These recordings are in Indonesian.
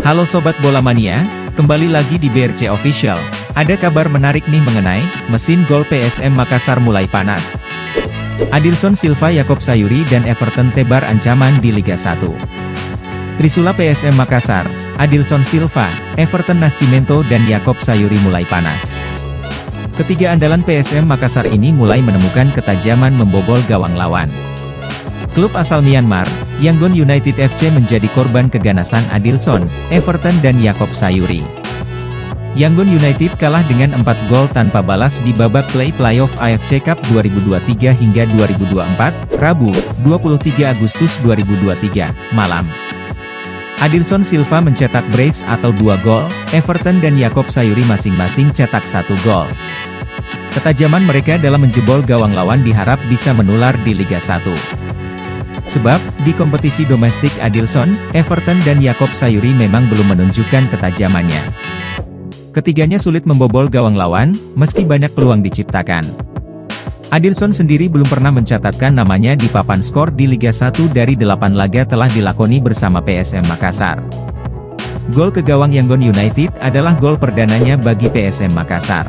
Halo Sobat Bola Mania, kembali lagi di BRC Official. Ada kabar menarik nih mengenai mesin gol PSM Makassar mulai panas. Adilson Silva, Yaakob Sayuri dan Everton tebar ancaman di Liga 1. Trisula PSM Makassar, Adilson Silva, Everton Nascimento dan Yaakob Sayuri mulai panas. Ketiga andalan PSM Makassar ini mulai menemukan ketajaman membobol gawang lawan. Klub asal Myanmar, Yangon United FC menjadi korban keganasan Adilson, Everton dan Yaakob Sayuri. Yangon United kalah dengan 4 gol tanpa balas di babak playoff AFC Cup 2023 hingga 2024, Rabu, 23 Agustus 2023, malam. Adilson Silva mencetak brace atau 2 gol, Everton dan Yaakob Sayuri masing-masing cetak 1 gol. Ketajaman mereka dalam menjebol gawang lawan diharap bisa menular di Liga 1. Sebab, di kompetisi domestik Adilson, Everton dan Yaakob Sayuri memang belum menunjukkan ketajamannya. Ketiganya sulit membobol gawang lawan, meski banyak peluang diciptakan. Adilson sendiri belum pernah mencatatkan namanya di papan skor di Liga 1 dari 8 laga telah dilakoni bersama PSM Makassar. Gol ke gawang Yangon United adalah gol perdananya bagi PSM Makassar.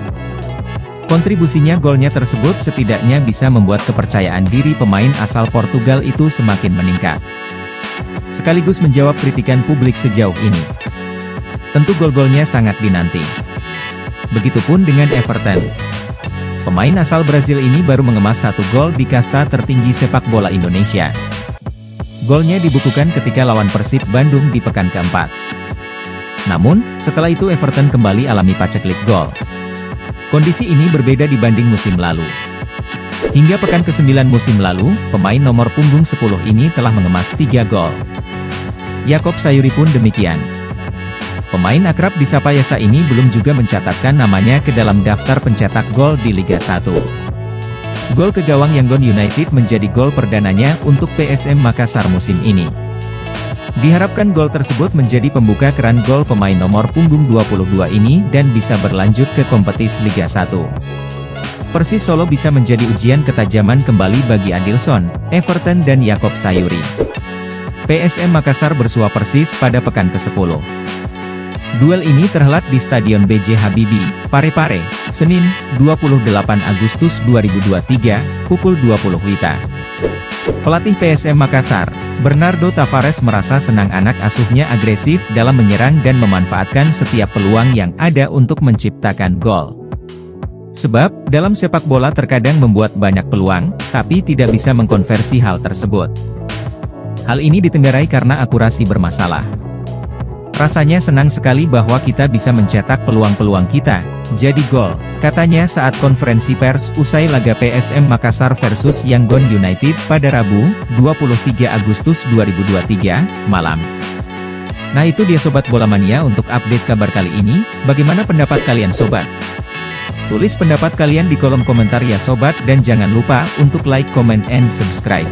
Kontribusinya golnya tersebut setidaknya bisa membuat kepercayaan diri pemain asal Portugal itu semakin meningkat. Sekaligus menjawab kritikan publik sejauh ini. Tentu gol-golnya sangat dinanti. Begitupun dengan Everton. Pemain asal Brazil ini baru mengemas 1 gol di kasta tertinggi sepak bola Indonesia. Golnya dibukukan ketika lawan Persib Bandung di pekan keempat. Namun, setelah itu Everton kembali alami paceklik gol. Kondisi ini berbeda dibanding musim lalu. Hingga pekan ke-9 musim lalu, pemain nomor punggung 10 ini telah mengemas 3 gol. Yaakob Sayuri pun demikian. Pemain akrab disapa Yasa ini belum juga mencatatkan namanya ke dalam daftar pencetak gol di Liga 1. Gol ke gawang Yangon United menjadi gol perdananya untuk PSM Makassar musim ini. Diharapkan gol tersebut menjadi pembuka keran gol pemain nomor punggung 22 ini dan bisa berlanjut ke kompetisi Liga 1. Persis Solo bisa menjadi ujian ketajaman kembali bagi Adilson, Everton dan Yaakob Sayuri. PSM Makassar bersua Persis pada pekan ke-10. Duel ini terhelat di Stadion B.J. Habibie, Parepare, Senin, 28 Agustus 2023, pukul 20 WITA. Pelatih PSM Makassar, Bernardo Tavares merasa senang anak asuhnya agresif dalam menyerang dan memanfaatkan setiap peluang yang ada untuk menciptakan gol. Sebab, dalam sepak bola terkadang membuat banyak peluang, tapi tidak bisa mengkonversi hal tersebut. Hal ini ditenggarai karena akurasi bermasalah. Rasanya senang sekali bahwa kita bisa mencetak peluang-peluang kita jadi gol, katanya saat konferensi pers usai laga PSM Makassar versus Yangon United pada Rabu, 23 Agustus 2023, malam. Nah itu dia Sobat Bola Mania untuk update kabar kali ini, bagaimana pendapat kalian Sobat? Tulis pendapat kalian di kolom komentar ya Sobat dan jangan lupa untuk like, comment, and subscribe.